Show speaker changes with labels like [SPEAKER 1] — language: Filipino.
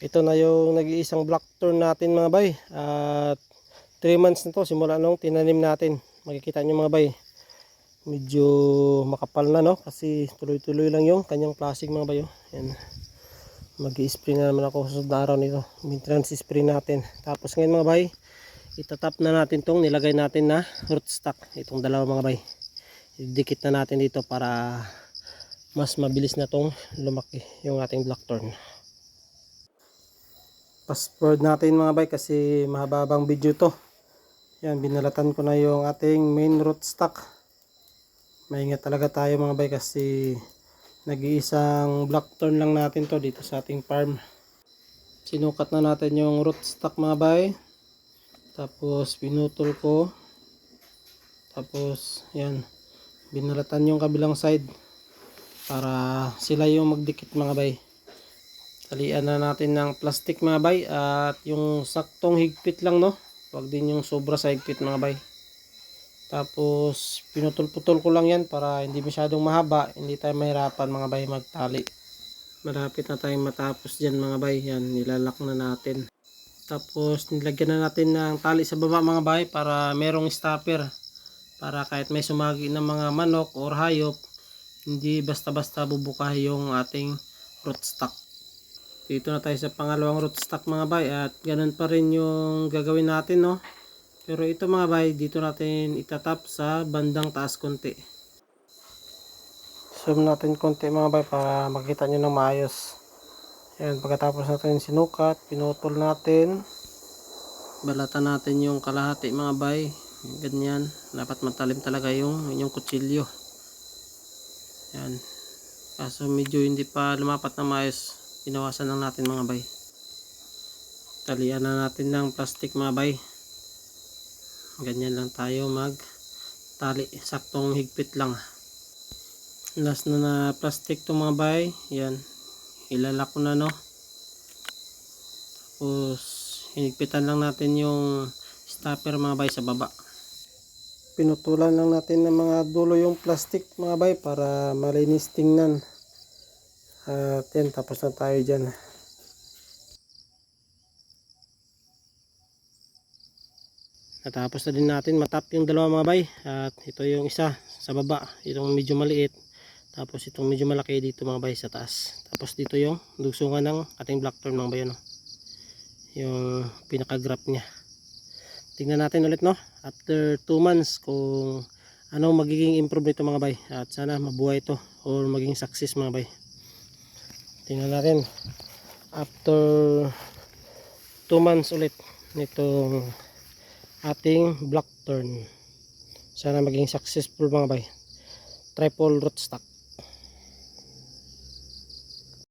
[SPEAKER 1] Ito na yung nag-iisang black thorn natin mga bay. At 3 months na to simula nung tinanim natin. Makikita nyo mga bay. Medyo makapal na no. Kasi tuloy-tuloy lang yung kanyang plastic mga bay. Yan. Mag-i-spray na naman ako sa susunod na araw nito. Maintenance spray natin. Tapos ngayon mga bay, itatap na natin tong nilagay natin na rootstock. Itong dalawa mga bay. Idikit na natin dito para mas mabilis na tong lumaki yung ating blackthorn. Fast forward natin mga bay kasi mahababang video to. Yan, binalatan ko na yung ating main rootstock. Maingat talaga tayo mga bay kasi nag-iisang blackthorn lang natin to dito sa ating farm. Sinukat na natin yung rootstock mga bay. Tapos pinutol ko. Tapos yan, binalatan yung kabilang side para sila yung magdikit mga bay. Talian na natin ng plastic mga bay at yung saktong higpit lang no. Huwag din yung sobra sa higpit mga bay. Tapos pinutol-putol ko lang yan para hindi masyadong mahaba, hindi tayo mahirapan mga bay magtali. Malapit na tayong matapos dyan mga bay. Yan, nilalak na natin. Tapos nilagyan na natin ng tali sa baba mga bay para merong stopper. Para kahit may sumagi ng mga manok or hayop, hindi basta-basta bubuka yung ating rootstock. Dito na tayo sa pangalawang rootstock mga bay at ganun pa rin yung gagawin natin no. Pero ito mga bay, dito natin itatap sa bandang taas konti. Zoom natin konti mga bay para makita nyo ng maayos. Ayan, pagkatapos natin sinukat, pinutol natin. Balatan natin yung kalahati mga bay. Ganyan, dapat matalim talaga yung inyong kutsilyo. Ayan, kaso medyo hindi pa lumapat na maayos. Pinawasan lang natin mga bay. Talian na natin ng plastic mga bay. Ganyan lang tayo mag tali. Saktong higpit lang. Last na plastic to mga bay. Yan. Ilalak ko na no. Tapos hinigpitan lang natin yung stopper mga bay sa baba. Pinutulan lang natin ng mga dulo yung plastic mga bay para malinis tingnan. At yan, tapos na tayo dyan. Natapos na din natin matap yung dalawa mga bay. At ito yung isa sa baba, itong medyo maliit. Tapos itong medyo malaki dito mga bay sa taas. Tapos dito yung dugsungan ng ating blackthorn mga bay no? Yung pinaka graph nya. Tingnan natin ulit no, after 2 months kung ano magiging improve nito mga bay. At sana mabuhay ito or maging success mga bay. Tingnan natin after 2 months ulit nitong ating blackthorn. Sana maging successful mga bay. Triple rootstock.